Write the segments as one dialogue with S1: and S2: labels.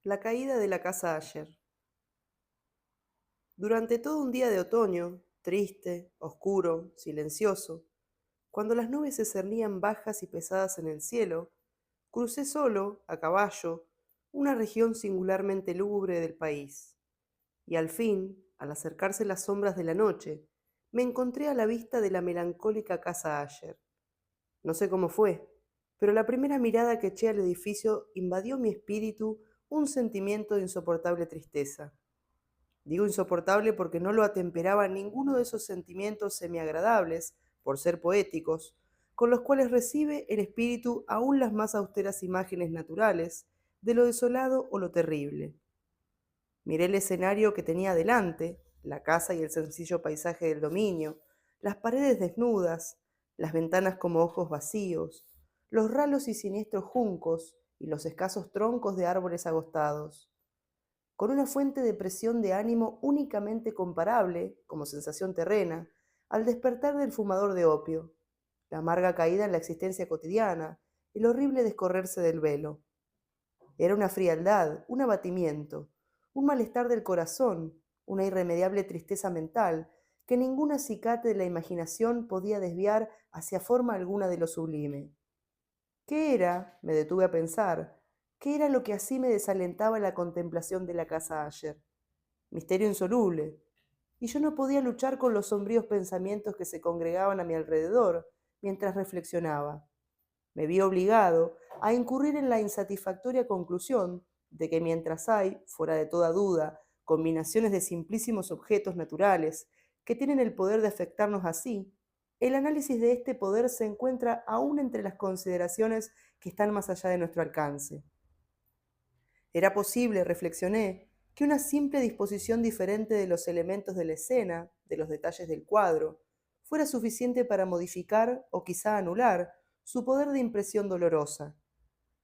S1: La caída de la casa Asher. Durante todo un día de otoño, triste, oscuro, silencioso, cuando las nubes se cernían bajas y pesadas en el cielo, crucé solo, a caballo, una región singularmente lúgubre del país. Y al fin, al acercarse las sombras de la noche, me encontré a la vista de la melancólica casa Asher. No sé cómo fue, pero la primera mirada que eché al edificio invadió mi espíritu un sentimiento de insoportable tristeza. Digo insoportable porque no lo atemperaba ninguno de esos sentimientos semiagradables, por ser poéticos, con los cuales recibe el espíritu aún las más austeras imágenes naturales de lo desolado o lo terrible. Miré el escenario que tenía delante, la casa y el sencillo paisaje del dominio, las paredes desnudas, las ventanas como ojos vacíos, los ralos y siniestros juncos y los escasos troncos de árboles agostados con una fuente de presión de ánimo únicamente comparable, como sensación terrena, al despertar del fumador de opio, la amarga caída en la existencia cotidiana, el horrible descorrerse del velo. Era una frialdad, un abatimiento, un malestar del corazón, una irremediable tristeza mental que ningún acicate de la imaginación podía desviar hacia forma alguna de lo sublime. ¿Qué era? Me detuve a pensar. ¿Qué era lo que así me desalentaba en la contemplación de la casa Asher? Misterio insoluble. Y yo no podía luchar con los sombríos pensamientos que se congregaban a mi alrededor mientras reflexionaba. Me vi obligado a incurrir en la insatisfactoria conclusión de que mientras hay, fuera de toda duda, combinaciones de simplísimos objetos naturales que tienen el poder de afectarnos así, el análisis de este poder se encuentra aún entre las consideraciones que están más allá de nuestro alcance. Era posible, reflexioné, que una simple disposición diferente de los elementos de la escena, de los detalles del cuadro, fuera suficiente para modificar o quizá anular su poder de impresión dolorosa.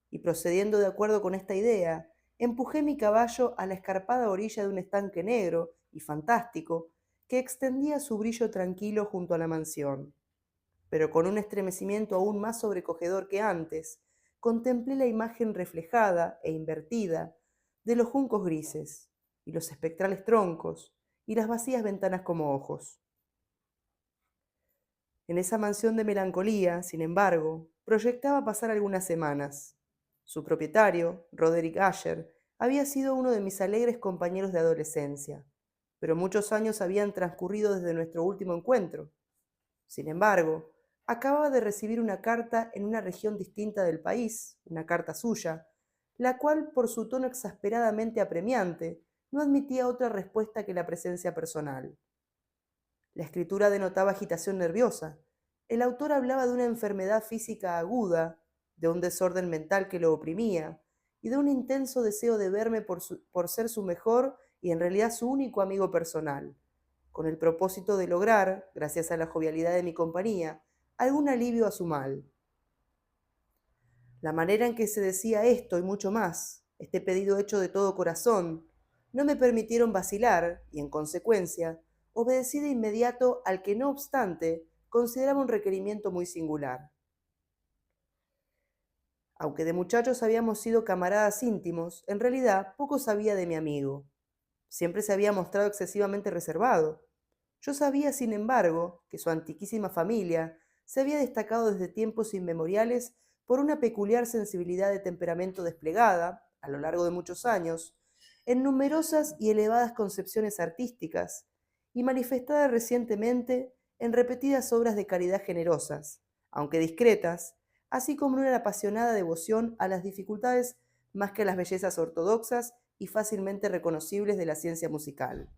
S1: Y procediendo de acuerdo con esta idea, empujé mi caballo a la escarpada orilla de un estanque negro y fantástico que extendía su brillo tranquilo junto a la mansión. Pero con un estremecimiento aún más sobrecogedor que antes, contemplé la imagen reflejada e invertida de los juncos grises, y los espectrales troncos, y las vacías ventanas como ojos. En esa mansión de melancolía, sin embargo, proyectaba pasar algunas semanas. Su propietario, Roderick Asher, había sido uno de mis alegres compañeros de adolescencia, pero muchos años habían transcurrido desde nuestro último encuentro. Sin embargo, acababa de recibir una carta en una región distinta del país, una carta suya, la cual, por su tono exasperadamente apremiante, no admitía otra respuesta que la presencia personal. La escritura denotaba agitación nerviosa. El autor hablaba de una enfermedad física aguda, de un desorden mental que lo oprimía, y de un intenso deseo de verme por ser su mejor y en realidad su único amigo personal, con el propósito de lograr, gracias a la jovialidad de mi compañía, algún alivio a su mal. La manera en que se decía esto y mucho más, este pedido hecho de todo corazón, no me permitieron vacilar y, en consecuencia, obedecí de inmediato al que, no obstante, consideraba un requerimiento muy singular. Aunque de muchachos habíamos sido camaradas íntimos, en realidad poco sabía de mi amigo. Siempre se había mostrado excesivamente reservado. Yo sabía, sin embargo, que su antiquísima familia se había destacado desde tiempos inmemoriales por una peculiar sensibilidad de temperamento desplegada, a lo largo de muchos años, en numerosas y elevadas concepciones artísticas, y manifestada recientemente en repetidas obras de caridad generosas, aunque discretas, así como en una apasionada devoción a las dificultades más que a las bellezas ortodoxas y fácilmente reconocibles de la ciencia musical.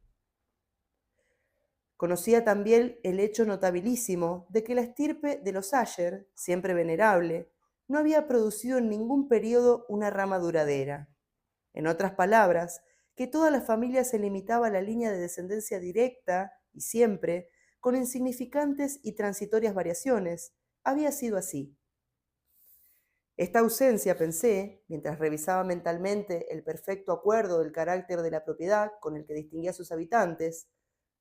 S1: Conocía también el hecho notabilísimo de que la estirpe de los Asher, siempre venerable, no había producido en ningún período una rama duradera. En otras palabras, que toda la familia se limitaba a la línea de descendencia directa y siempre, con insignificantes y transitorias variaciones, había sido así. Esta ausencia, pensé, mientras revisaba mentalmente el perfecto acuerdo del carácter de la propiedad con el que distinguía a sus habitantes,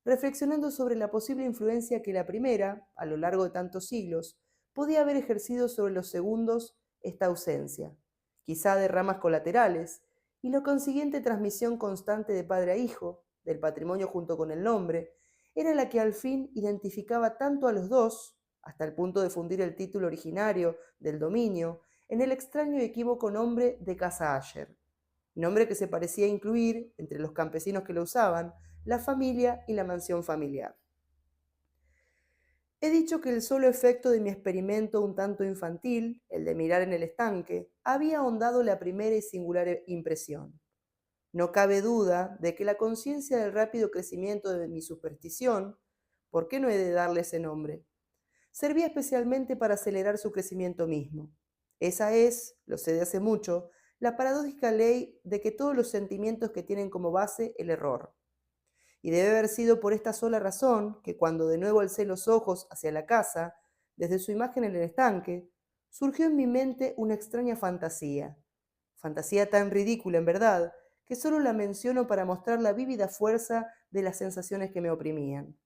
S1: reflexionando sobre la posible influencia que la primera, a lo largo de tantos siglos, podía haber ejercido sobre los segundos esta ausencia, quizá de ramas colaterales, y la consiguiente transmisión constante de padre a hijo, del patrimonio junto con el nombre, era la que al fin identificaba tanto a los dos, hasta el punto de fundir el título originario del dominio en el extraño y equívoco nombre de Casa Asher, nombre que se parecía incluir, entre los campesinos que lo usaban, la familia y la mansión familiar. He dicho que el solo efecto de mi experimento un tanto infantil, el de mirar en el estanque, había ahondado la primera y singular impresión. No cabe duda de que la conciencia del rápido crecimiento de mi superstición, ¿por qué no he de darle ese nombre?, servía especialmente para acelerar su crecimiento mismo. Esa es, lo sé de hace mucho, la paradójica ley de que todos los sentimientos que tienen como base el error. Y debe haber sido por esta sola razón que cuando de nuevo alcé los ojos hacia la casa, desde su imagen en el estanque, surgió en mi mente una extraña fantasía tan ridícula en verdad, que solo la menciono para mostrar la vívida fuerza de las sensaciones que me oprimían.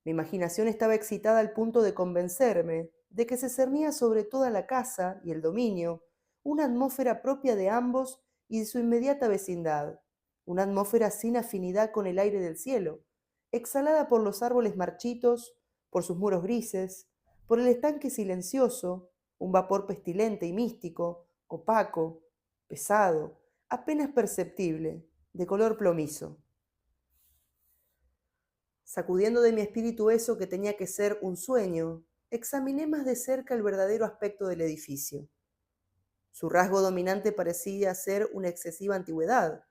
S1: Mi imaginación estaba excitada al punto de convencerme de que se cernía sobre toda la casa y el dominio una atmósfera propia de ambos y de su inmediata vecindad, una atmósfera sin afinidad con el aire del cielo, exhalada por los árboles marchitos, por sus muros grises, por el estanque silencioso, un vapor pestilente y místico, opaco, pesado, apenas perceptible, de color plomizo. Sacudiendo de mi espíritu eso que tenía que ser un sueño, examiné más de cerca el verdadero aspecto del edificio. Su rasgo dominante parecía ser una excesiva antigüedad.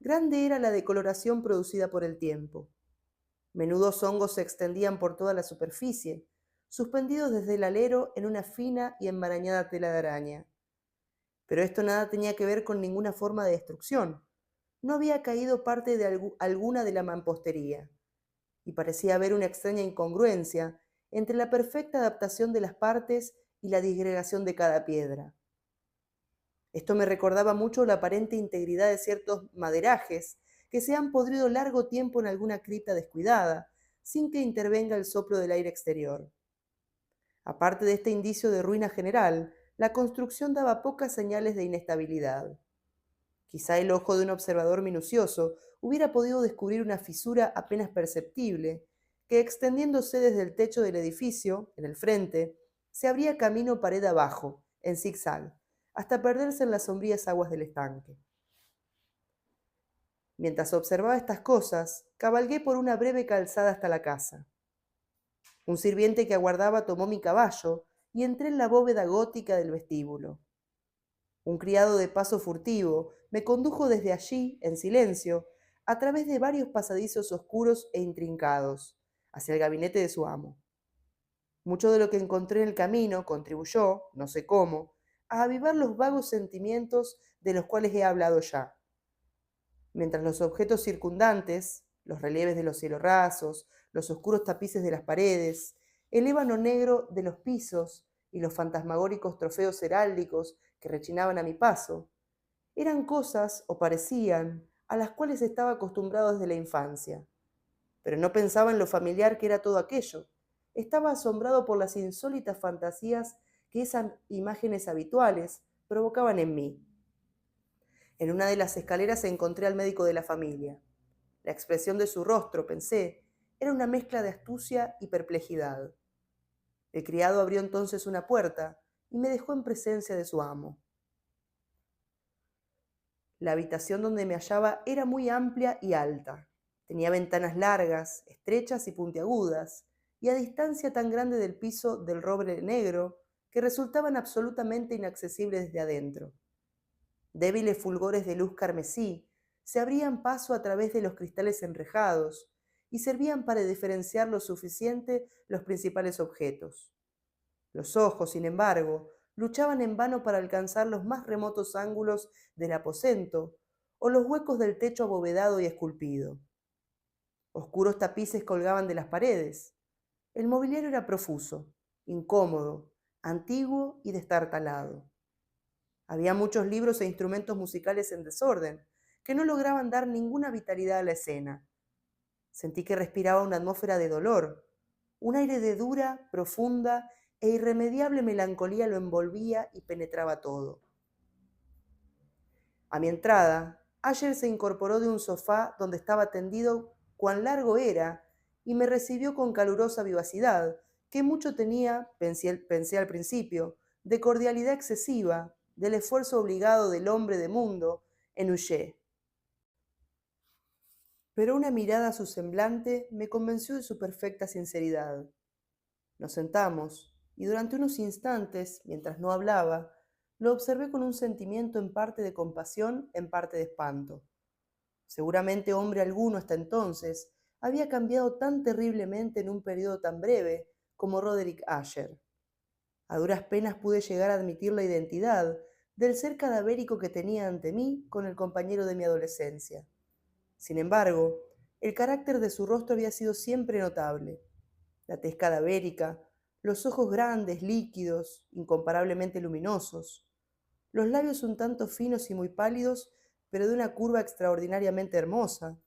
S1: Grande era la decoloración producida por el tiempo. Menudos hongos se extendían por toda la superficie, suspendidos desde el alero en una fina y enmarañada tela de araña. Pero esto nada tenía que ver con ninguna forma de destrucción. No había caído parte de alguna de la mampostería, y parecía haber una extraña incongruencia entre la perfecta adaptación de las partes y la disgregación de cada piedra. Esto me recordaba mucho la aparente integridad de ciertos maderajes que se han podrido largo tiempo en alguna cripta descuidada, sin que intervenga el soplo del aire exterior. Aparte de este indicio de ruina general, la construcción daba pocas señales de inestabilidad. Quizá el ojo de un observador minucioso hubiera podido descubrir una fisura apenas perceptible, que extendiéndose desde el techo del edificio, en el frente, se abría camino pared abajo, en zigzag, hasta perderse en las sombrías aguas del estanque. Mientras observaba estas cosas, cabalgué por una breve calzada hasta la casa. Un sirviente que aguardaba tomó mi caballo y entré en la bóveda gótica del vestíbulo. Un criado de paso furtivo me condujo desde allí, en silencio, a través de varios pasadizos oscuros e intrincados, hacia el gabinete de su amo. Mucho de lo que encontré en el camino contribuyó, no sé cómo, a avivar los vagos sentimientos de los cuales he hablado ya. Mientras los objetos circundantes, los relieves de los cielos rasos, los oscuros tapices de las paredes, el ébano negro de los pisos y los fantasmagóricos trofeos heráldicos que rechinaban a mi paso, eran cosas, o parecían, a las cuales estaba acostumbrado desde la infancia. Pero no pensaba en lo familiar que era todo aquello. Estaba asombrado por las insólitas fantasías que esas imágenes habituales provocaban en mí. En una de las escaleras encontré al médico de la familia. La expresión de su rostro, pensé, era una mezcla de astucia y perplejidad. El criado abrió entonces una puerta y me dejó en presencia de su amo. La habitación donde me hallaba era muy amplia y alta. Tenía ventanas largas, estrechas y puntiagudas, y a distancia tan grande del piso del roble negro que resultaban absolutamente inaccesibles desde adentro. Débiles fulgores de luz carmesí se abrían paso a través de los cristales enrejados y servían para diferenciar lo suficiente los principales objetos. Los ojos, sin embargo, luchaban en vano para alcanzar los más remotos ángulos del aposento o los huecos del techo abovedado y esculpido. Oscuros tapices colgaban de las paredes. El mobiliario era profuso, incómodo, antiguo y destartalado. Había muchos libros e instrumentos musicales en desorden, que no lograban dar ninguna vitalidad a la escena. Sentí que respiraba una atmósfera de dolor. Un aire de dura, profunda e irremediable melancolía lo envolvía y penetraba todo. A mi entrada, Asher se incorporó de un sofá donde estaba tendido cuán largo era y me recibió con calurosa vivacidad, que mucho tenía, pensé al principio, de cordialidad excesiva, del esfuerzo obligado del hombre de mundo en huye. Pero una mirada a su semblante me convenció de su perfecta sinceridad. Nos sentamos, y durante unos instantes, mientras no hablaba, lo observé con un sentimiento en parte de compasión, en parte de espanto. Seguramente hombre alguno hasta entonces había cambiado tan terriblemente en un periodo tan breve como Roderick Asher. A duras penas pude llegar a admitir la identidad del ser cadavérico que tenía ante mí con el compañero de mi adolescencia. Sin embargo, el carácter de su rostro había sido siempre notable. La tez cadavérica, los ojos grandes, líquidos, incomparablemente luminosos, los labios un tanto finos y muy pálidos, pero de una curva extraordinariamente hermosa,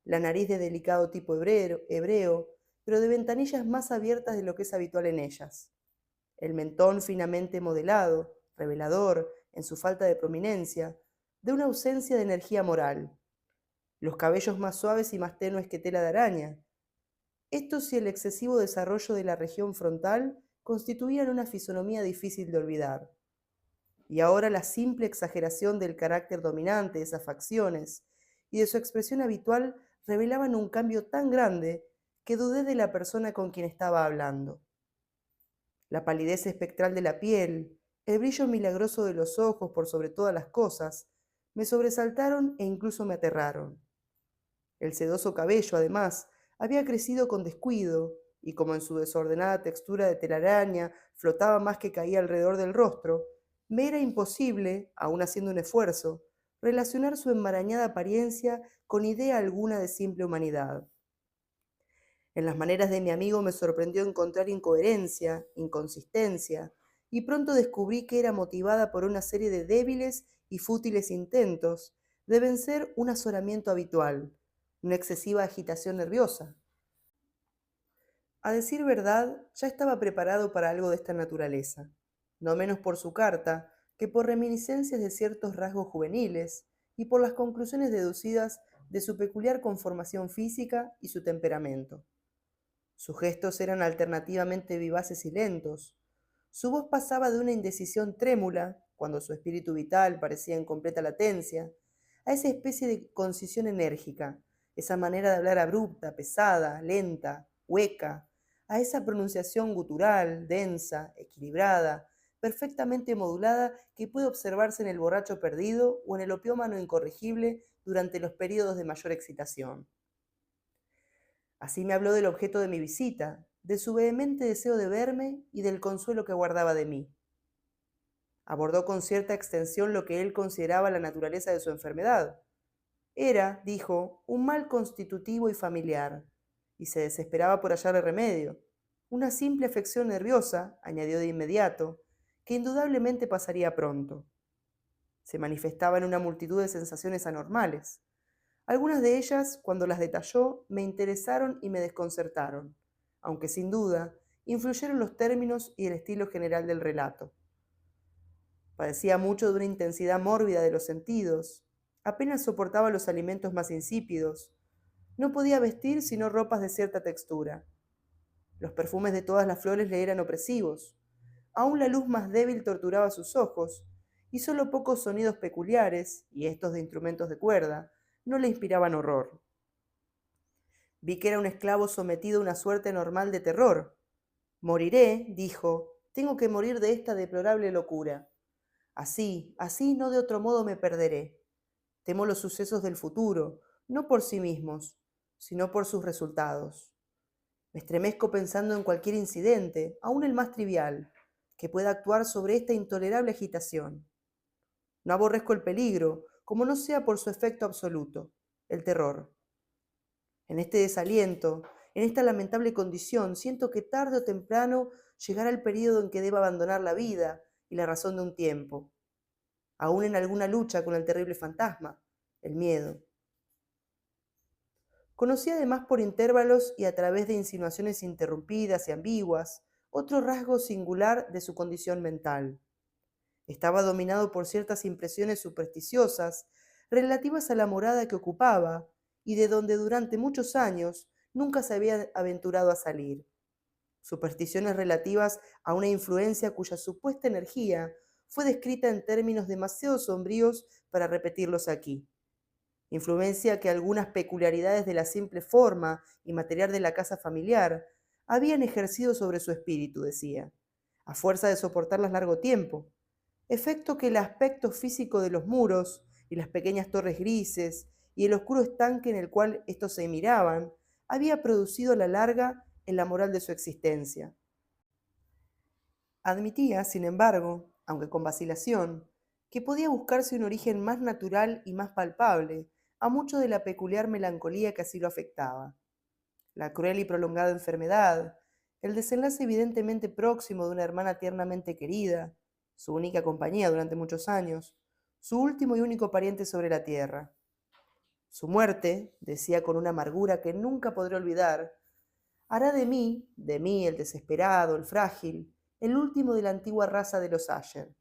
S1: la nariz de delicado tipo hebreo, pero de ventanillas más abiertas de lo que es habitual en ellas, el mentón finamente modelado, revelador, en su falta de prominencia, de una ausencia de energía moral, los cabellos más suaves y más tenues que tela de araña. Estos y el excesivo desarrollo de la región frontal constituían una fisonomía difícil de olvidar. Y ahora la simple exageración del carácter dominante de esas facciones y de su expresión habitual revelaban un cambio tan grande que dudé de la persona con quien estaba hablando. La palidez espectral de la piel, el brillo milagroso de los ojos por sobre todas las cosas, me sobresaltaron e incluso me aterraron. El sedoso cabello, además, había crecido con descuido, y como en su desordenada textura de telaraña flotaba más que caía alrededor del rostro, me era imposible, aun haciendo un esfuerzo, relacionar su enmarañada apariencia con idea alguna de simple humanidad. En las maneras de mi amigo me sorprendió encontrar incoherencia, inconsistencia, y pronto descubrí que era motivada por una serie de débiles y fútiles intentos de vencer un azoramiento habitual, una excesiva agitación nerviosa. A decir verdad, ya estaba preparado para algo de esta naturaleza, no menos por su carta que por reminiscencias de ciertos rasgos juveniles y por las conclusiones deducidas de su peculiar conformación física y su temperamento. Sus gestos eran alternativamente vivaces y lentos. Su voz pasaba de una indecisión trémula, cuando su espíritu vital parecía en completa latencia, a esa especie de concisión enérgica, esa manera de hablar abrupta, pesada, lenta, hueca, a esa pronunciación gutural, densa, equilibrada, perfectamente modulada que puede observarse en el borracho perdido o en el opiómano incorregible durante los períodos de mayor excitación. Así me habló del objeto de mi visita, de su vehemente deseo de verme y del consuelo que guardaba de mí. Abordó con cierta extensión lo que él consideraba la naturaleza de su enfermedad. Era, dijo, un mal constitutivo y familiar, y se desesperaba por hallarle remedio. Una simple afección nerviosa, añadió de inmediato, que indudablemente pasaría pronto. Se manifestaba en una multitud de sensaciones anormales. Algunas de ellas, cuando las detalló, me interesaron y me desconcertaron, aunque sin duda influyeron los términos y el estilo general del relato. Padecía mucho de una intensidad mórbida de los sentidos, apenas soportaba los alimentos más insípidos, no podía vestir sino ropas de cierta textura. Los perfumes de todas las flores le eran opresivos, aún la luz más débil torturaba sus ojos, y solo pocos sonidos peculiares, y estos de instrumentos de cuerda, no le inspiraban horror. Vi que era un esclavo sometido a una suerte normal de terror. Moriré, dijo, tengo que morir de esta deplorable locura. Así, no de otro modo me perderé. Temo los sucesos del futuro, no por sí mismos, sino por sus resultados. Me estremezco pensando en cualquier incidente, aun el más trivial, que pueda actuar sobre esta intolerable agitación. No aborrezco el peligro, como no sea por su efecto absoluto, el terror. En este desaliento, en esta lamentable condición, siento que tarde o temprano llegará el período en que deba abandonar la vida y la razón de un tiempo, aún en alguna lucha con el terrible fantasma, el miedo. Conocí además por intervalos y a través de insinuaciones interrumpidas y ambiguas otro rasgo singular de su condición mental. Estaba dominado por ciertas impresiones supersticiosas relativas a la morada que ocupaba y de donde durante muchos años nunca se había aventurado a salir. Supersticiones relativas a una influencia cuya supuesta energía fue descrita en términos demasiado sombríos para repetirlos aquí. Influencia que algunas peculiaridades de la simple forma y material de la casa familiar habían ejercido sobre su espíritu, decía, a fuerza de soportarlas largo tiempo, efecto que el aspecto físico de los muros y las pequeñas torres grises y el oscuro estanque en el cual estos se miraban había producido a la larga en la moral de su existencia. Admitía, sin embargo, aunque con vacilación, que podía buscarse un origen más natural y más palpable a mucho de la peculiar melancolía que así lo afectaba. La cruel y prolongada enfermedad, el desenlace evidentemente próximo de una hermana tiernamente querida, su única compañía durante muchos años, su último y único pariente sobre la tierra. Su muerte, decía con una amargura que nunca podré olvidar, hará de mí el desesperado, el frágil, el último de la antigua raza de los Asher.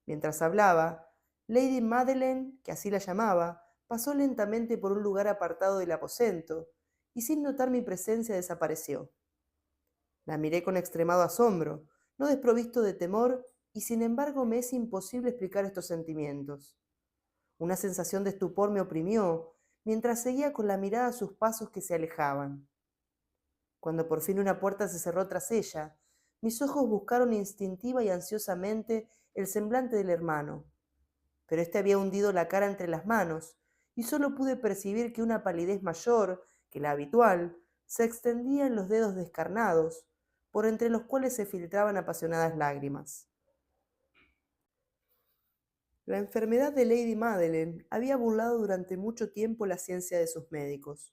S1: Mientras hablaba, Lady Madeleine, que así la llamaba, pasó lentamente por un lugar apartado del aposento y sin notar mi presencia desapareció. La miré con extremado asombro, no desprovisto de temor, y sin embargo me es imposible explicar estos sentimientos. Una sensación de estupor me oprimió, mientras seguía con la mirada sus pasos que se alejaban. Cuando por fin una puerta se cerró tras ella, mis ojos buscaron instintiva y ansiosamente el semblante del hermano, pero éste había hundido la cara entre las manos, y solo pude percibir que una palidez mayor que la habitual se extendía en los dedos descarnados, por entre los cuales se filtraban apasionadas lágrimas. La enfermedad de Lady Madeleine había burlado durante mucho tiempo la ciencia de sus médicos.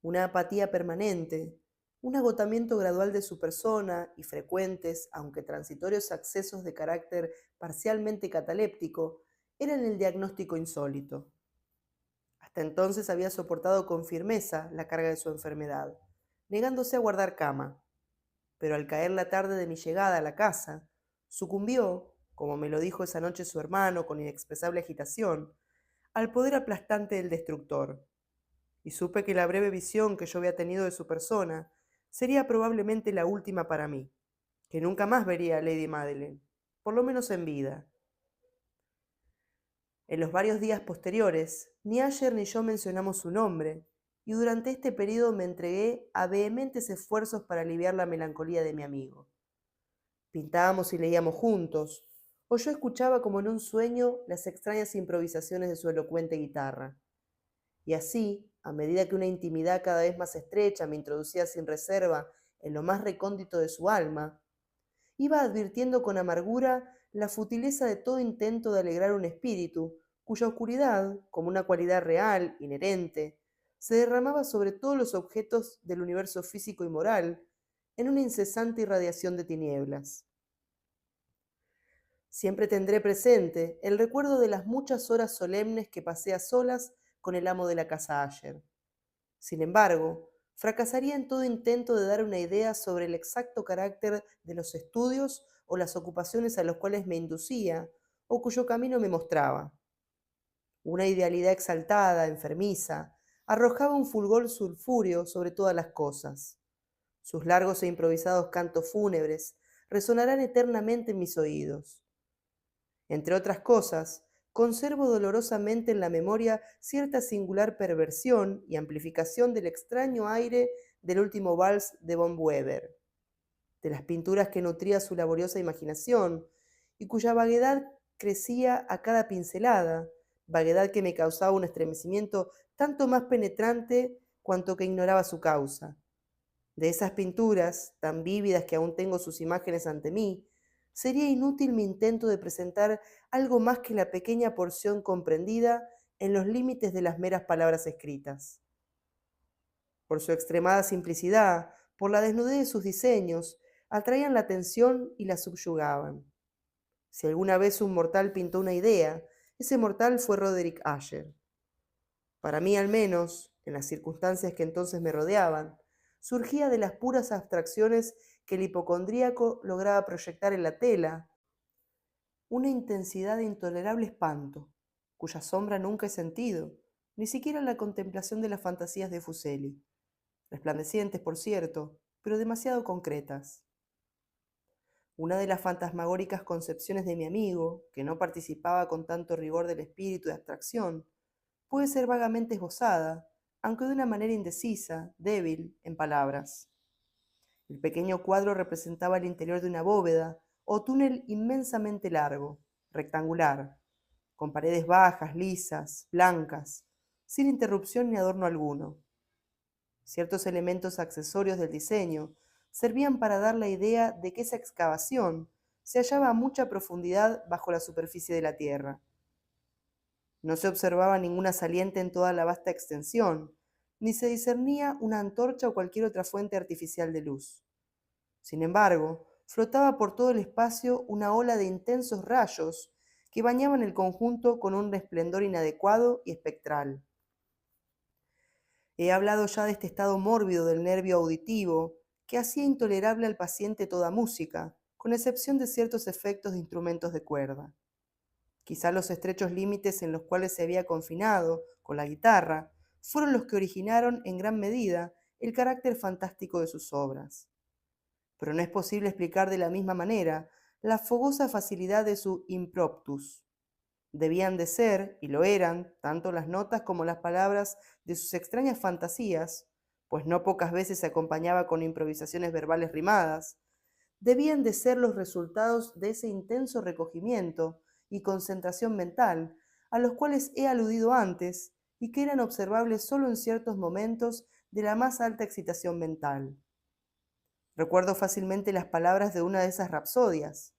S1: Una apatía permanente, un agotamiento gradual de su persona y frecuentes, aunque transitorios accesos de carácter parcialmente cataléptico, eran el diagnóstico insólito. Hasta entonces había soportado con firmeza la carga de su enfermedad, negándose a guardar cama, pero al caer la tarde de mi llegada a la casa, sucumbió, como me lo dijo esa noche su hermano con inexpresable agitación, al poder aplastante del destructor, y supe que la breve visión que yo había tenido de su persona sería probablemente la última para mí, que nunca más vería a Lady Madeleine, por lo menos en vida. En los varios días posteriores, ni Asher ni yo mencionamos su nombre, y durante este periodo me entregué a vehementes esfuerzos para aliviar la melancolía de mi amigo. Pintábamos y leíamos juntos, o yo escuchaba como en un sueño las extrañas improvisaciones de su elocuente guitarra. Y así, a medida que una intimidad cada vez más estrecha me introducía sin reserva en lo más recóndito de su alma, iba advirtiendo con amargura la futileza de todo intento de alegrar un espíritu, cuya oscuridad, como una cualidad real, inherente, se derramaba sobre todos los objetos del universo físico y moral en una incesante irradiación de tinieblas. Siempre tendré presente el recuerdo de las muchas horas solemnes que pasé a solas con el amo de la casa Asher. Sin embargo, fracasaría en todo intento de dar una idea sobre el exacto carácter de los estudios o las ocupaciones a los cuales me inducía o cuyo camino me mostraba. Una idealidad exaltada, enfermiza, arrojaba un fulgor sulfúreo sobre todas las cosas. Sus largos e improvisados cantos fúnebres resonarán eternamente en mis oídos. Entre otras cosas, conservo dolorosamente en la memoria cierta singular perversión y amplificación del extraño aire del último vals de von Weber, de las pinturas que nutría su laboriosa imaginación y cuya vaguedad crecía a cada pincelada, vaguedad que me causaba un estremecimiento tanto más penetrante cuanto que ignoraba su causa. De esas pinturas, tan vívidas que aún tengo sus imágenes ante mí, sería inútil mi intento de presentar algo más que la pequeña porción comprendida en los límites de las meras palabras escritas. Por su extremada simplicidad, por la desnudez de sus diseños, atraían la atención y la subyugaban. Si alguna vez un mortal pintó una idea, ese mortal fue Roderick Asher. Para mí, al menos, en las circunstancias que entonces me rodeaban, surgía de las puras abstracciones que el hipocondríaco lograba proyectar en la tela, una intensidad de intolerable espanto, cuya sombra nunca he sentido, ni siquiera en la contemplación de las fantasías de Fuseli, resplandecientes, por cierto, pero demasiado concretas. Una de las fantasmagóricas concepciones de mi amigo, que no participaba con tanto rigor del espíritu de abstracción, puede ser vagamente esbozada, aunque de una manera indecisa, débil, en palabras. El pequeño cuadro representaba el interior de una bóveda o túnel inmensamente largo, rectangular, con paredes bajas, lisas, blancas, sin interrupción ni adorno alguno. Ciertos elementos accesorios del diseño servían para dar la idea de que esa excavación se hallaba a mucha profundidad bajo la superficie de la tierra. No se observaba ninguna saliente en toda la vasta extensión, ni se discernía una antorcha o cualquier otra fuente artificial de luz. Sin embargo, flotaba por todo el espacio una ola de intensos rayos que bañaban el conjunto con un esplendor inadecuado y espectral. He hablado ya de este estado mórbido del nervio auditivo que hacía intolerable al paciente toda música, con excepción de ciertos efectos de instrumentos de cuerda. Quizá los estrechos límites en los cuales se había confinado con la guitarra fueron los que originaron en gran medida el carácter fantástico de sus obras. Pero no es posible explicar de la misma manera la fogosa facilidad de su impromptus. Debían de ser, y lo eran, tanto las notas como las palabras de sus extrañas fantasías, pues no pocas veces se acompañaba con improvisaciones verbales rimadas, debían de ser los resultados de ese intenso recogimiento y concentración mental a los cuales he aludido antes y que eran observables solo en ciertos momentos de la más alta excitación mental. Recuerdo fácilmente las palabras de una de esas rapsodias.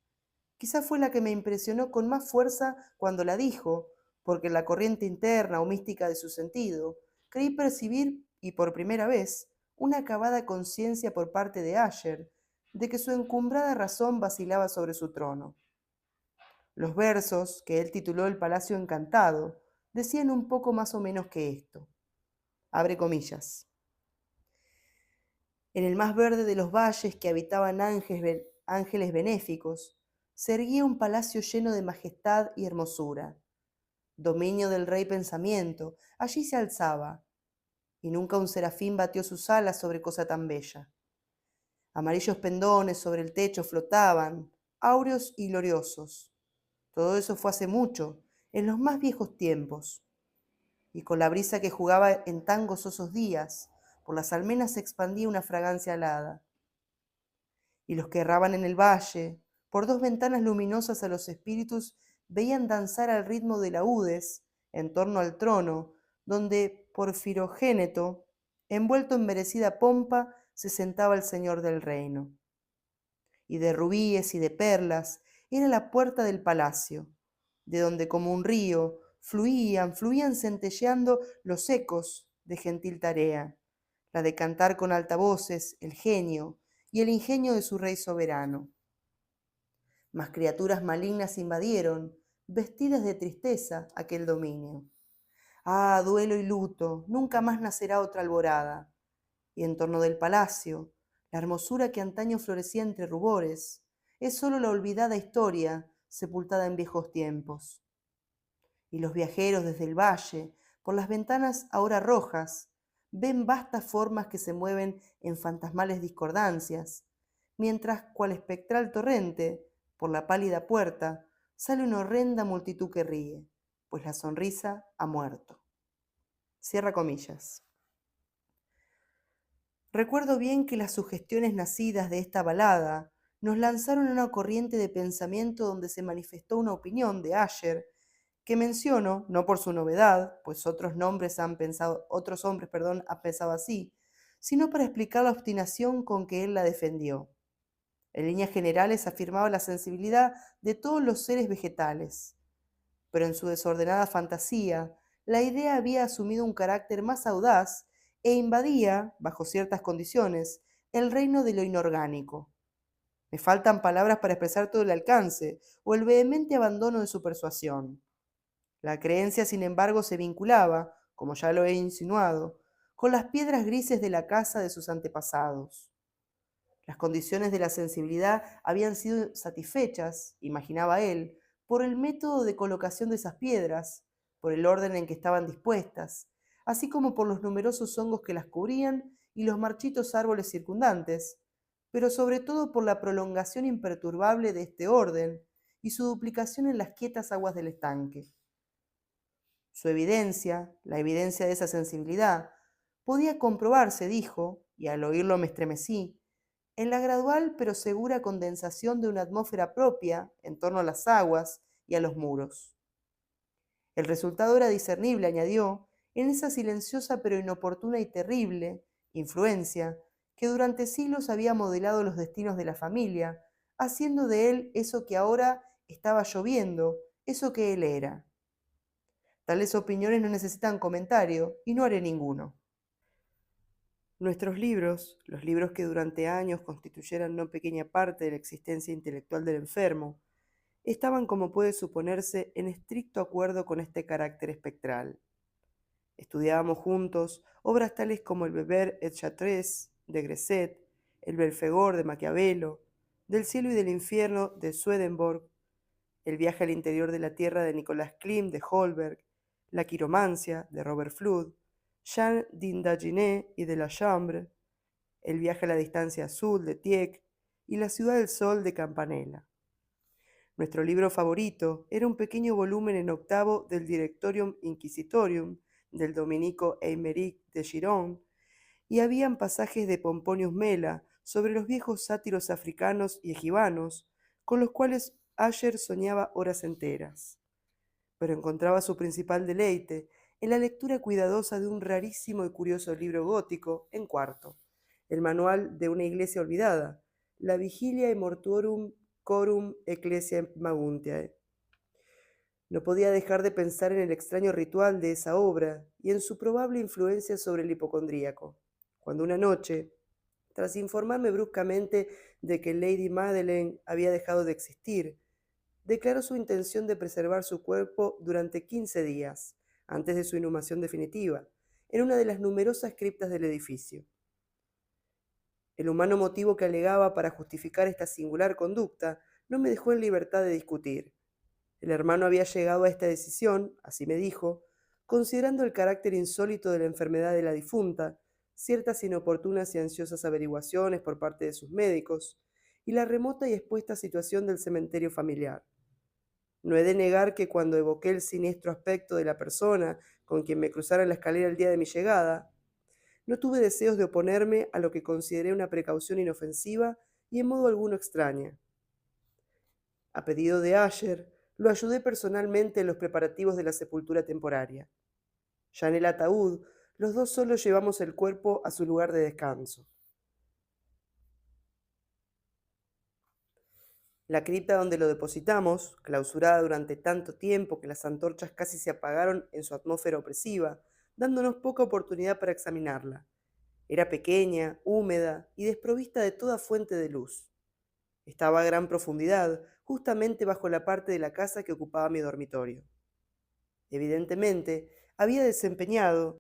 S1: Quizá fue la que me impresionó con más fuerza cuando la dijo, porque en la corriente interna o mística de su sentido, creí percibir, y por primera vez, una acabada conciencia por parte de Asher de que su encumbrada razón vacilaba sobre su trono. Los versos, que él tituló El Palacio Encantado, decían un poco más o menos que esto. Abre comillas. En el más verde de los valles que habitaban ángeles benéficos, se erguía un palacio lleno de majestad y hermosura. Dominio del rey pensamiento, allí se alzaba, y nunca un serafín batió sus alas sobre cosa tan bella. Amarillos pendones sobre el techo flotaban, áureos y gloriosos. Todo eso fue hace mucho, en los más viejos tiempos, y con la brisa que jugaba en tan gozosos días, por las almenas se expandía una fragancia alada. Y los que erraban en el valle, por dos ventanas luminosas a los espíritus, veían danzar al ritmo de laúdes en torno al trono, donde Porfirogéneto, envuelto en merecida pompa, se sentaba el señor del reino. Y de rubíes y de perlas era la puerta del palacio, de donde como un río fluían centelleando los ecos de gentil tarea, la de cantar con altavoces el genio y el ingenio de su rey soberano. Mas criaturas malignas invadieron, vestidas de tristeza, aquel dominio. Ah, duelo y luto, nunca más nacerá otra alborada. Y en torno del palacio, la hermosura que antaño florecía entre rubores, es sólo la olvidada historia sepultada en viejos tiempos. Y los viajeros desde el valle, por las ventanas ahora rojas, ven vastas formas que se mueven en fantasmales discordancias, mientras, cual espectral torrente, por la pálida puerta, sale una horrenda multitud que ríe, pues la sonrisa ha muerto. Cierra comillas. Recuerdo bien que las sugestiones nacidas de esta balada nos lanzaron en una corriente de pensamiento donde se manifestó una opinión de Asher que menciono, no por su novedad, pues otros hombres han pensado así, sino para explicar la obstinación con que él la defendió. En líneas generales afirmaba la sensibilidad de todos los seres vegetales, pero en su desordenada fantasía, la idea había asumido un carácter más audaz e invadía, bajo ciertas condiciones, el reino de lo inorgánico. Me faltan palabras para expresar todo el alcance o el vehemente abandono de su persuasión. La creencia, sin embargo, se vinculaba, como ya lo he insinuado, con las piedras grises de la casa de sus antepasados. Las condiciones de la sensibilidad habían sido satisfechas, imaginaba él, por el método de colocación de esas piedras, por el orden en que estaban dispuestas, así como por los numerosos hongos que las cubrían y los marchitos árboles circundantes, pero sobre todo por la prolongación imperturbable de este orden y su duplicación en las quietas aguas del estanque. Su evidencia, la evidencia de esa sensibilidad, podía comprobarse, dijo, y al oírlo me estremecí, en la gradual pero segura condensación de una atmósfera propia en torno a las aguas y a los muros. El resultado era discernible, añadió, en esa silenciosa pero inoportuna y terrible influencia que durante siglos había modelado los destinos de la familia, haciendo de él eso que ahora estaba lloviendo, eso que él era. Tales opiniones no necesitan comentario y no haré ninguno. Nuestros libros, los libros que durante años constituyeran no pequeña parte de la existencia intelectual del enfermo, estaban, como puede suponerse, en estricto acuerdo con este carácter espectral. Estudiábamos juntos obras tales como el Beber et Chartres de Gresset, el Belfegor de Maquiavelo, Del cielo y del infierno de Swedenborg, El viaje al interior de la tierra de Nicolas Klim de Holberg, La quiromancia de Robert Flood, Jean d'Indaginé y de la Chambre, El viaje a la distancia azul de Tieck y La ciudad del sol de Campanella. Nuestro libro favorito era un pequeño volumen en octavo del Directorium Inquisitorium del dominico Eymeric de Giron, y habían pasajes de Pomponius Mela sobre los viejos sátiros africanos y egibanos, con los cuales Asher soñaba horas enteras. Pero encontraba su principal deleite en la lectura cuidadosa de un rarísimo y curioso libro gótico en cuarto, el manual de una iglesia olvidada, La Vigilia Mortuorum Corum Ecclesiae Maguntiae. No podía dejar de pensar en el extraño ritual de esa obra y en su probable influencia sobre el hipocondríaco, cuando una noche, tras informarme bruscamente de que Lady Madeleine había dejado de existir, declaró su intención de preservar su cuerpo durante 15 días, antes de su inhumación definitiva, en una de las numerosas criptas del edificio. El humano motivo que alegaba para justificar esta singular conducta no me dejó en libertad de discutir. El hermano había llegado a esta decisión, así me dijo, considerando el carácter insólito de la enfermedad de la difunta, ciertas inoportunas y ansiosas averiguaciones por parte de sus médicos, y la remota y expuesta situación del cementerio familiar. No he de negar que cuando evoqué el siniestro aspecto de la persona con quien me cruzara en la escalera el día de mi llegada, no tuve deseos de oponerme a lo que consideré una precaución inofensiva y en modo alguno extraña. A pedido de Asher, lo ayudé personalmente en los preparativos de la sepultura temporaria. Ya en el ataúd, los dos solos llevamos el cuerpo a su lugar de descanso. La cripta donde lo depositamos, clausurada durante tanto tiempo que las antorchas casi se apagaron en su atmósfera opresiva, dándonos poca oportunidad para examinarla. Era pequeña, húmeda y desprovista de toda fuente de luz. Estaba a gran profundidad, justamente bajo la parte de la casa que ocupaba mi dormitorio. Evidentemente, había desempeñado,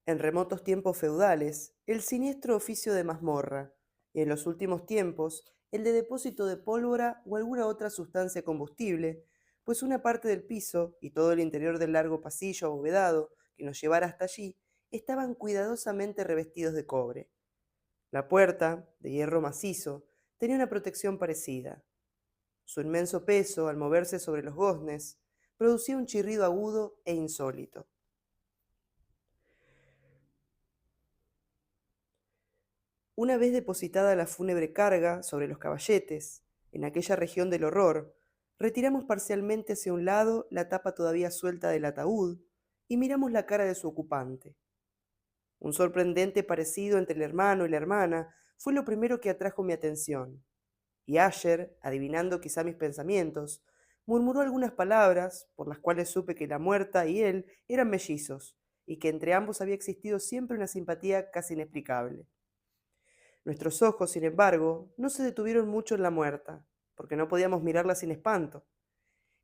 S1: en remotos tiempos feudales, el siniestro oficio de mazmorra, y en los últimos tiempos, el de depósito de pólvora o alguna otra sustancia combustible, pues una parte del piso y todo el interior del largo pasillo abovedado que nos llevara hasta allí estaban cuidadosamente revestidos de cobre. La puerta, de hierro macizo, tenía una protección parecida. Su inmenso peso, al moverse sobre los goznes, producía un chirrido agudo e insólito. Una vez depositada la fúnebre carga sobre los caballetes, en aquella región del horror, retiramos parcialmente hacia un lado la tapa todavía suelta del ataúd y miramos la cara de su ocupante. Un sorprendente parecido entre el hermano y la hermana fue lo primero que atrajo mi atención, y Asher, adivinando quizá mis pensamientos, murmuró algunas palabras por las cuales supe que la muerta y él eran mellizos, y que entre ambos había existido siempre una simpatía casi inexplicable. Nuestros ojos, sin embargo, no se detuvieron mucho en la muerta, porque no podíamos mirarla sin espanto.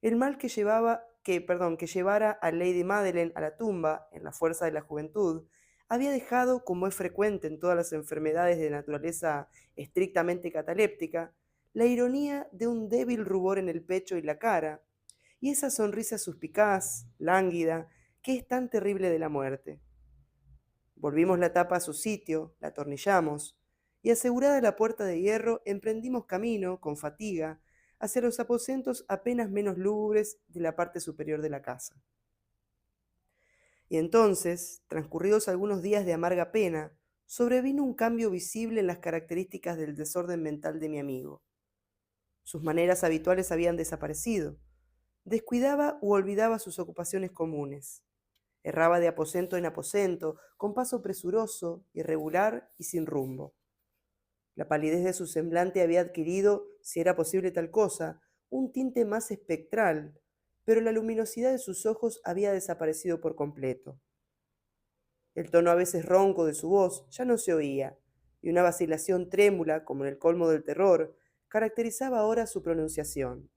S1: El mal que llevara a Lady Madeleine a la tumba, en la fuerza de la juventud, había dejado, como es frecuente en todas las enfermedades de naturaleza estrictamente cataléptica, la ironía de un débil rubor en el pecho y la cara, y esa sonrisa suspicaz, lánguida, que es tan terrible de la muerte. Volvimos la tapa a su sitio, la atornillamos, y asegurada la puerta de hierro, emprendimos camino, con fatiga, hacia los aposentos apenas menos lúgubres de la parte superior de la casa. Y entonces, transcurridos algunos días de amarga pena, sobrevino un cambio visible en las características del desorden mental de mi amigo. Sus maneras habituales habían desaparecido. Descuidaba u olvidaba sus ocupaciones comunes. Erraba de aposento en aposento, con paso presuroso, irregular y sin rumbo. La palidez de su semblante había adquirido, si era posible tal cosa, un tinte más espectral, pero la luminosidad de sus ojos había desaparecido por completo. El tono a veces ronco de su voz ya no se oía, y una vacilación trémula, como en el colmo del terror, caracterizaba ahora su pronunciación.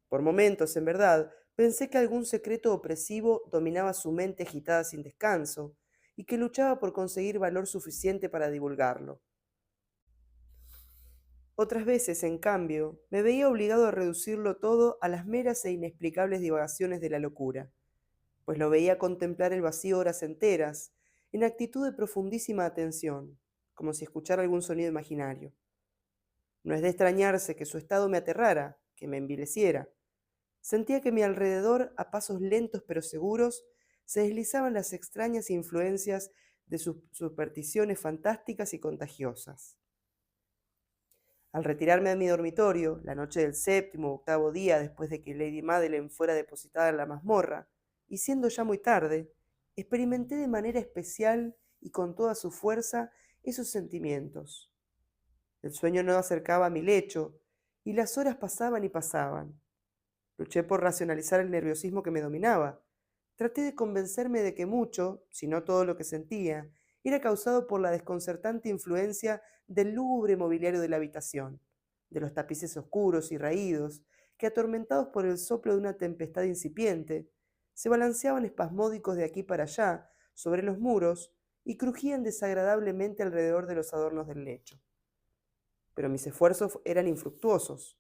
S1: Por momentos, en verdad, pensé que algún secreto opresivo dominaba su mente agitada sin descanso, y que luchaba por conseguir valor suficiente para divulgarlo. Otras veces, en cambio, me veía obligado a reducirlo todo a las meras e inexplicables divagaciones de la locura, pues lo veía contemplar el vacío horas enteras, en actitud de profundísima atención, como si escuchara algún sonido imaginario. No es de extrañarse que su estado me aterrara, que me envileciera. Sentía que a mi alrededor, a pasos lentos pero seguros, se deslizaban las extrañas influencias de sus supersticiones fantásticas y contagiosas. Al retirarme a mi dormitorio, la noche del séptimo o octavo día después de que Lady Madeline fuera depositada en la mazmorra, y siendo ya muy tarde, experimenté de manera especial y con toda su fuerza esos sentimientos. El sueño no acercaba a mi lecho, y las horas pasaban y pasaban. Luché por racionalizar el nerviosismo que me dominaba. Traté de convencerme de que mucho, si no todo lo que sentía, era causado por la desconcertante influencia del lúgubre mobiliario de la habitación, de los tapices oscuros y raídos, que atormentados por el soplo de una tempestad incipiente, se balanceaban espasmódicos de aquí para allá, sobre los muros, y crujían desagradablemente alrededor de los adornos del lecho. Pero mis esfuerzos eran infructuosos.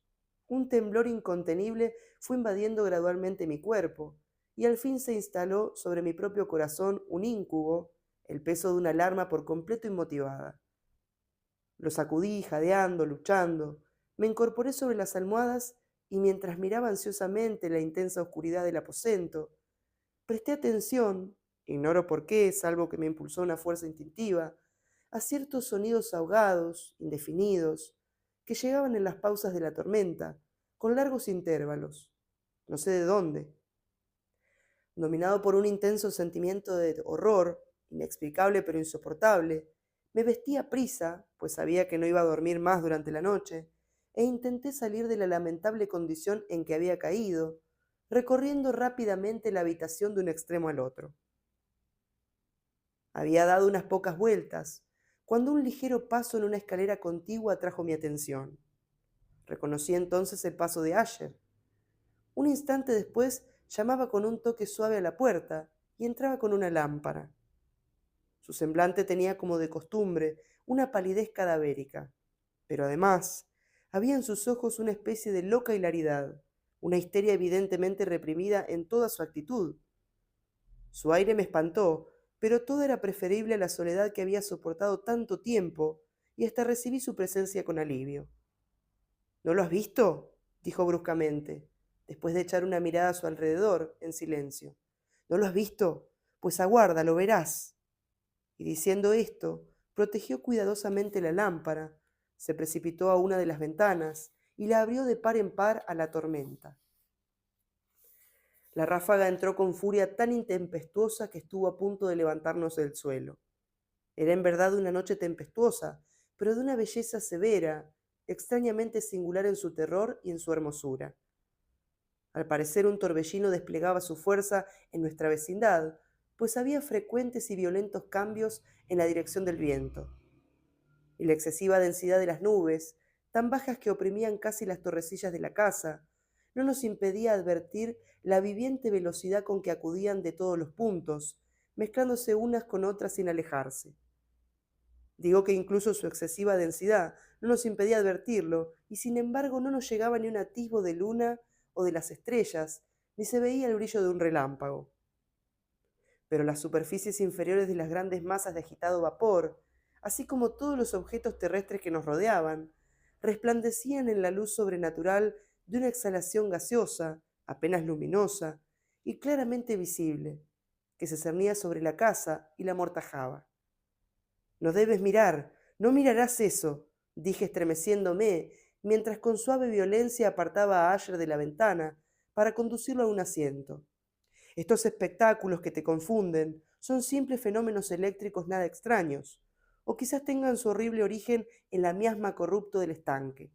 S1: Un temblor incontenible fue invadiendo gradualmente mi cuerpo, y al fin se instaló sobre mi propio corazón un íncubo, el peso de una alarma por completo inmotivada. Lo sacudí, jadeando, luchando, me incorporé sobre las almohadas y mientras miraba ansiosamente la intensa oscuridad del aposento, presté atención, ignoro por qué, salvo que me impulsó una fuerza instintiva, a ciertos sonidos ahogados, indefinidos, que llegaban en las pausas de la tormenta, con largos intervalos, no sé de dónde. Dominado por un intenso sentimiento de horror, inexplicable pero insoportable, me vestí a prisa, pues sabía que no iba a dormir más durante la noche, e intenté salir de la lamentable condición en que había caído, recorriendo rápidamente la habitación de un extremo al otro. Había dado unas pocas vueltas, cuando un ligero paso en una escalera contigua atrajo mi atención. Reconocí entonces el paso de Asher. Un instante después llamaba con un toque suave a la puerta y entraba con una lámpara. Su semblante tenía como de costumbre una palidez cadavérica, pero además había en sus ojos una especie de loca hilaridad, una histeria evidentemente reprimida en toda su actitud. Su aire me espantó, pero todo era preferible a la soledad que había soportado tanto tiempo, y hasta recibí su presencia con alivio. ¿No lo has visto?, dijo bruscamente, después de echar una mirada a su alrededor, en silencio. ¿No lo has visto? Pues aguarda, lo verás. Y diciendo esto, protegió cuidadosamente la lámpara, se precipitó a una de las ventanas y la abrió de par en par a la tormenta. La ráfaga entró con furia tan intempestuosa que estuvo a punto de levantarnos del suelo. Era en verdad una noche tempestuosa, pero de una belleza severa, extrañamente singular en su terror y en su hermosura. Al parecer un torbellino desplegaba su fuerza en nuestra vecindad, pues había frecuentes y violentos cambios en la dirección del viento. Y la excesiva densidad de las nubes, tan bajas que oprimían casi las torrecillas de la casa, no nos impedía advertir la viviente velocidad con que acudían de todos los puntos, mezclándose unas con otras sin alejarse. Digo que incluso su excesiva densidad no nos impedía advertirlo, y sin embargo no nos llegaba ni un atisbo de luna o de las estrellas, ni se veía el brillo de un relámpago. Pero las superficies inferiores de las grandes masas de agitado vapor, así como todos los objetos terrestres que nos rodeaban, resplandecían en la luz sobrenatural de una exhalación gaseosa, apenas luminosa y claramente visible, que se cernía sobre la casa y la amortajaba. No debes mirar, no mirarás eso, dije estremeciéndome, mientras con suave violencia apartaba a Asher de la ventana para conducirlo a un asiento. Estos espectáculos que te confunden son simples fenómenos eléctricos nada extraños, o quizás tengan su horrible origen en la miasma corrupto del estanque.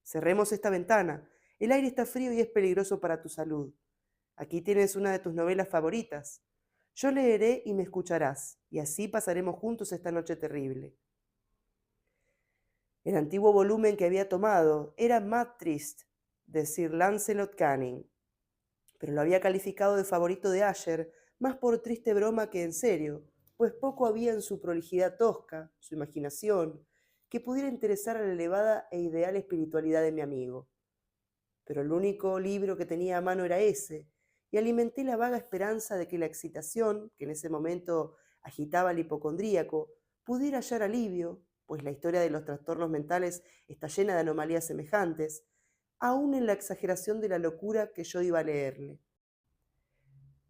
S1: Cerremos esta ventana. El aire está frío y es peligroso para tu salud. Aquí tienes una de tus novelas favoritas. Yo leeré y me escucharás, y así pasaremos juntos esta noche terrible. El antiguo volumen que había tomado era Mad Trist, de Sir Lancelot Canning, pero lo había calificado de favorito de Asher más por triste broma que en serio, pues poco había en su prolijidad tosca, su imaginación, que pudiera interesar a la elevada e ideal espiritualidad de mi amigo. Pero el único libro que tenía a mano era ese, y alimenté la vaga esperanza de que la excitación, que en ese momento agitaba al hipocondríaco, pudiera hallar alivio, pues la historia de los trastornos mentales está llena de anomalías semejantes, aún en la exageración de la locura que yo iba a leerle.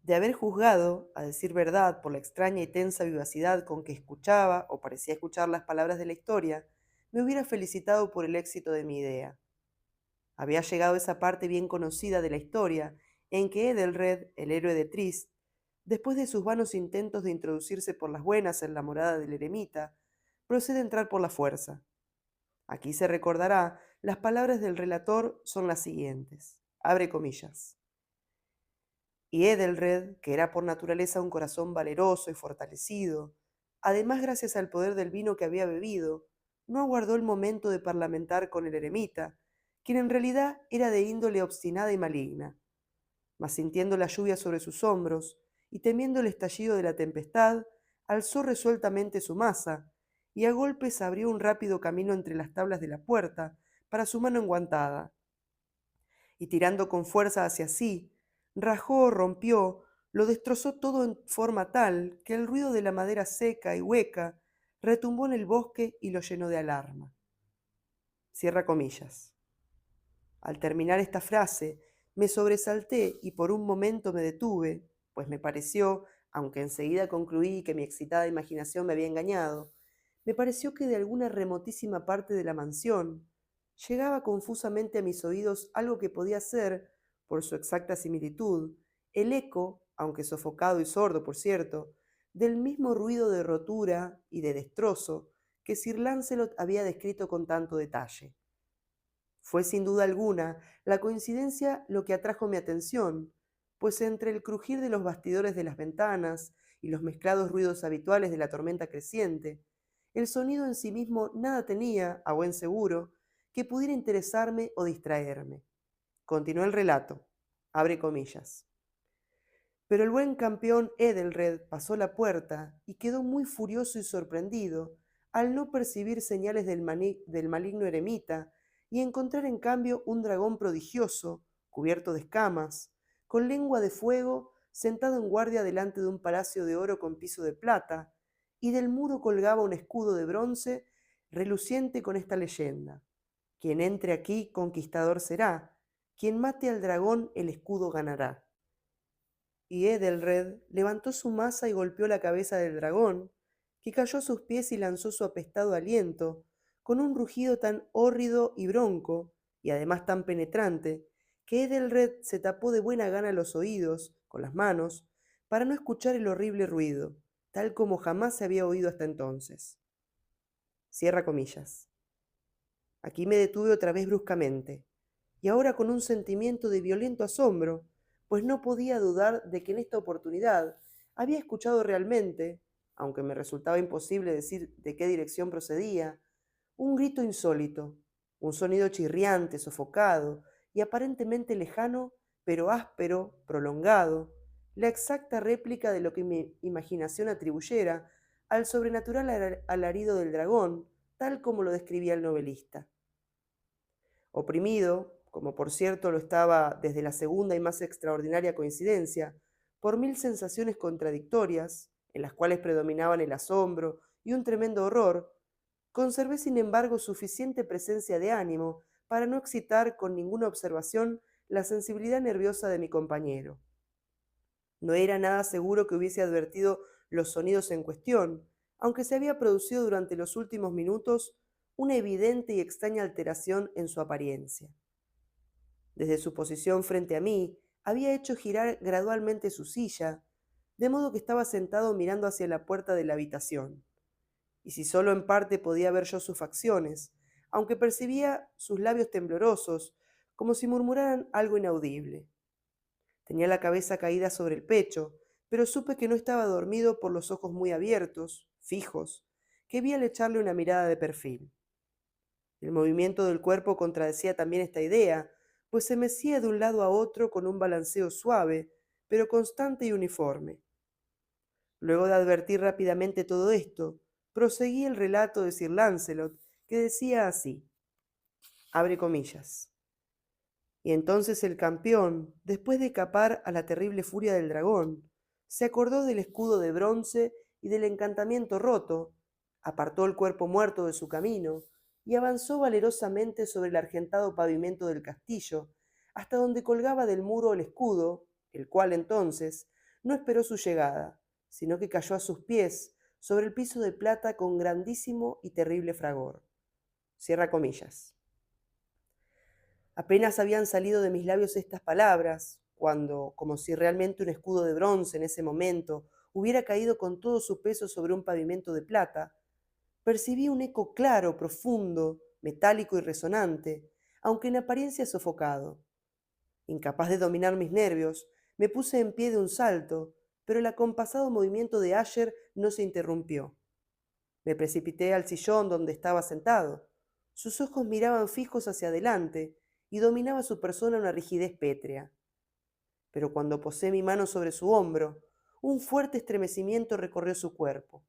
S1: De haber juzgado, a decir verdad, por la extraña y tensa vivacidad con que escuchaba o parecía escuchar las palabras de la historia, me hubiera felicitado por el éxito de mi idea. Había llegado esa parte bien conocida de la historia en que Edelred, el héroe de Trist, después de sus vanos intentos de introducirse por las buenas en la morada del eremita, procede a entrar por la fuerza. Aquí se recordará, las palabras del relator son las siguientes. Abre comillas. Y Edelred, que era por naturaleza un corazón valeroso y fortalecido, además gracias al poder del vino que había bebido, no aguardó el momento de parlamentar con el eremita, quien en realidad era de índole obstinada y maligna. Mas sintiendo la lluvia sobre sus hombros y temiendo el estallido de la tempestad, alzó resueltamente su maza y a golpes abrió un rápido camino entre las tablas de la puerta para su mano enguantada. Y tirando con fuerza hacia sí, rajó, rompió, lo destrozó todo en forma tal que el ruido de la madera seca y hueca retumbó en el bosque y lo llenó de alarma. Cierra comillas. Al terminar esta frase, me sobresalté y por un momento me detuve, pues me pareció, aunque enseguida concluí que mi excitada imaginación me había engañado, me pareció que de alguna remotísima parte de la mansión llegaba confusamente a mis oídos algo que podía ser, por su exacta similitud, el eco, aunque sofocado y sordo, por cierto, del mismo ruido de rotura y de destrozo que Sir Lancelot había descrito con tanto detalle. Fue sin duda alguna la coincidencia lo que atrajo mi atención, pues entre el crujir de los bastidores de las ventanas y los mezclados ruidos habituales de la tormenta creciente, el sonido en sí mismo nada tenía, a buen seguro, que pudiera interesarme o distraerme. Continuó el relato. Abre comillas. Pero el buen campeón Edelred pasó la puerta y quedó muy furioso y sorprendido al no percibir señales del maligno eremita y encontrar en cambio un dragón prodigioso, cubierto de escamas, con lengua de fuego, sentado en guardia delante de un palacio de oro con piso de plata, y del muro colgaba un escudo de bronce reluciente con esta leyenda. Quien entre aquí conquistador será, quien mate al dragón el escudo ganará. Y Edelred levantó su maza y golpeó la cabeza del dragón, que cayó a sus pies y lanzó su apestado aliento, con un rugido tan hórrido y bronco, y además tan penetrante, que Edelred se tapó de buena gana los oídos, con las manos, para no escuchar el horrible ruido, tal como jamás se había oído hasta entonces. Cierra comillas. Aquí me detuve otra vez bruscamente, y ahora con un sentimiento de violento asombro, pues no podía dudar de que en esta oportunidad había escuchado realmente, aunque me resultaba imposible decir de qué dirección procedía, un grito insólito, un sonido chirriante, sofocado y aparentemente lejano, pero áspero, prolongado, la exacta réplica de lo que mi imaginación atribuyera al sobrenatural alarido del dragón, tal como lo describía el novelista. Oprimido, como por cierto lo estaba desde la segunda y más extraordinaria coincidencia, por 1000 sensaciones contradictorias, en las cuales predominaban el asombro y un tremendo horror, conservé sin embargo suficiente presencia de ánimo para no excitar con ninguna observación la sensibilidad nerviosa de mi compañero. No era nada seguro que hubiese advertido los sonidos en cuestión, aunque se había producido durante los últimos minutos una evidente y extraña alteración en su apariencia. Desde su posición frente a mí, había hecho girar gradualmente su silla, de modo que estaba sentado mirando hacia la puerta de la habitación. Y si solo en parte podía ver yo sus facciones, aunque percibía sus labios temblorosos, como si murmuraran algo inaudible. Tenía la cabeza caída sobre el pecho, pero supe que no estaba dormido por los ojos muy abiertos, fijos, que vi al echarle una mirada de perfil. El movimiento del cuerpo contradecía también esta idea, pues se mecía de un lado a otro con un balanceo suave, pero constante y uniforme. Luego de advertir rápidamente todo esto, proseguí el relato de Sir Lancelot, que decía así, abre comillas. Y entonces el campeón, después de capar a la terrible furia del dragón, se acordó del escudo de bronce y del encantamiento roto, apartó el cuerpo muerto de su camino y avanzó valerosamente sobre el argentado pavimento del castillo, hasta donde colgaba del muro el escudo, el cual entonces no esperó su llegada, sino que cayó a sus pies sobre el piso de plata con grandísimo y terrible fragor. Cierra comillas. Apenas habían salido de mis labios estas palabras, cuando, como si realmente un escudo de bronce en ese momento hubiera caído con todo su peso sobre un pavimento de plata, percibí un eco claro, profundo, metálico y resonante, aunque en apariencia sofocado. Incapaz de dominar mis nervios, me puse en pie de un salto, pero el acompasado movimiento de Asher no se interrumpió. Me precipité al sillón donde estaba sentado. Sus ojos miraban fijos hacia adelante y dominaba su persona una rigidez pétrea. Pero cuando posé mi mano sobre su hombro, un fuerte estremecimiento recorrió su cuerpo.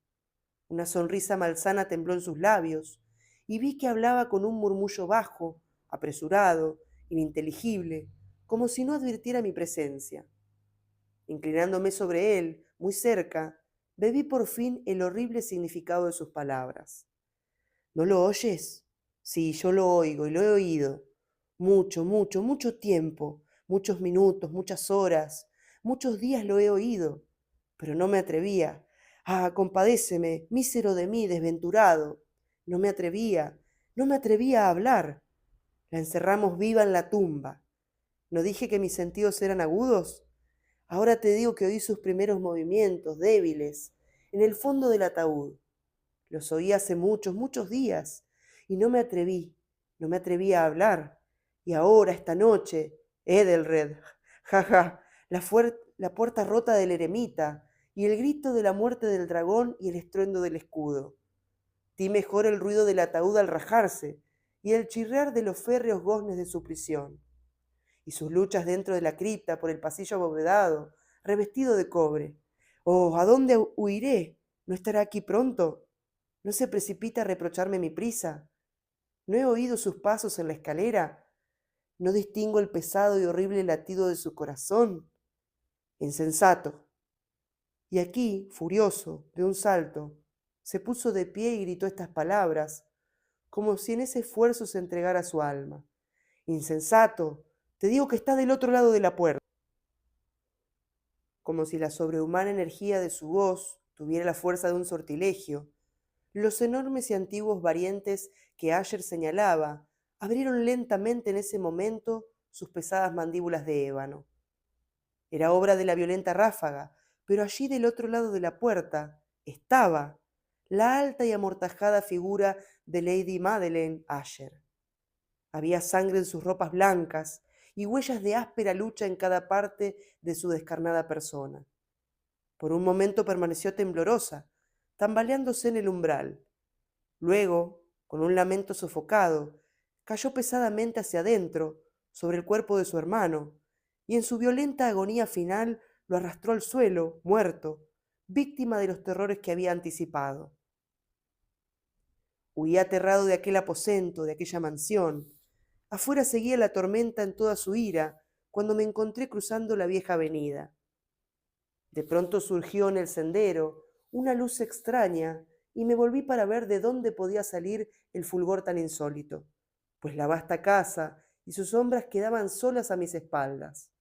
S1: Una sonrisa malsana tembló en sus labios y vi que hablaba con un murmullo bajo, apresurado, ininteligible, como si no advirtiera mi presencia. Inclinándome sobre él, muy cerca, bebí por fin el horrible significado de sus palabras. ¿No lo oyes? Sí, yo lo oigo y lo he oído. Mucho, mucho, mucho tiempo, muchos minutos, muchas horas, muchos días lo he oído, pero no me atrevía. Ah, compadéceme, mísero de mí, desventurado. No me atrevía, no me atrevía a hablar. La encerramos viva en la tumba. ¿No dije que mis sentidos eran agudos? Ahora te digo que oí sus primeros movimientos, débiles, en el fondo del ataúd. Los oí hace muchos, muchos días, y no me atreví a hablar. Y ahora, esta noche, Edelred, jaja, la puerta rota del eremita, y el grito de la muerte del dragón y el estruendo del escudo. Di mejor el ruido del ataúd al rajarse, y el chirriar de los férreos goznes de su prisión, y sus luchas dentro de la cripta por el pasillo abovedado, revestido de cobre. Oh, ¿a dónde huiré? ¿No estará aquí pronto? ¿No se precipita a reprocharme mi prisa? ¿No he oído sus pasos en la escalera? ¿No distingo el pesado y horrible latido de su corazón? Insensato. Y aquí, furioso, de un salto, se puso de pie y gritó estas palabras, como si en ese esfuerzo se entregara su alma. Insensato, te digo que está del otro lado de la puerta. Como si la sobrehumana energía de su voz tuviera la fuerza de un sortilegio, los enormes y antiguos varientes que Asher señalaba abrieron lentamente en ese momento sus pesadas mandíbulas de ébano. Era obra de la violenta ráfaga, pero allí del otro lado de la puerta estaba la alta y amortajada figura de Lady Madeleine Asher. Había sangre en sus ropas blancas y huellas de áspera lucha en cada parte de su descarnada persona. Por un momento permaneció temblorosa, tambaleándose en el umbral. Luego, con un lamento sofocado, cayó pesadamente hacia adentro, sobre el cuerpo de su hermano, y en su violenta agonía final lo arrastró al suelo, muerto, víctima de los terrores que había anticipado. Huí aterrado de aquel aposento, de aquella mansión. Afuera seguía la tormenta en toda su ira, cuando me encontré cruzando la vieja avenida. De pronto surgió en el sendero una luz extraña y me volví para ver de dónde podía salir el fulgor tan insólito, pues la vasta casa y sus sombras quedaban solas a mis espaldas.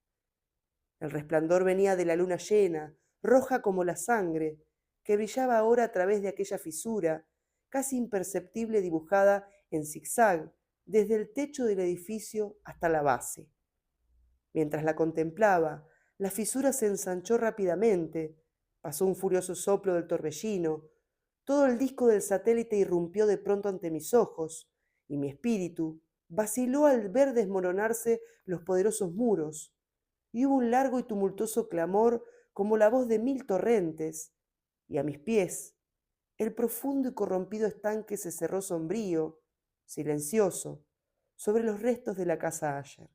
S1: El resplandor venía de la luna llena, roja como la sangre, que brillaba ahora a través de aquella fisura, casi imperceptible dibujada en zigzag, desde el techo del edificio hasta la base. Mientras la contemplaba, la fisura se ensanchó rápidamente, pasó un furioso soplo del torbellino, todo el disco del satélite irrumpió de pronto ante mis ojos, y mi espíritu vaciló al ver desmoronarse los poderosos muros, y hubo un largo y tumultuoso clamor como la voz de 1000 torrentes, y a mis pies el profundo y corrompido estanque se cerró sombrío, silencioso, sobre los restos de la casa Asher.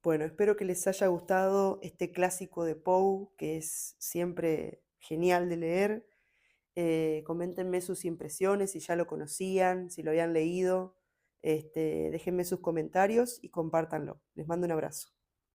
S1: Bueno, espero que les haya gustado este clásico de Poe, que es siempre genial de leer. Coméntenme sus impresiones, si ya lo conocían, si lo habían leído. Déjenme sus comentarios y compártanlo. Les mando un abrazo.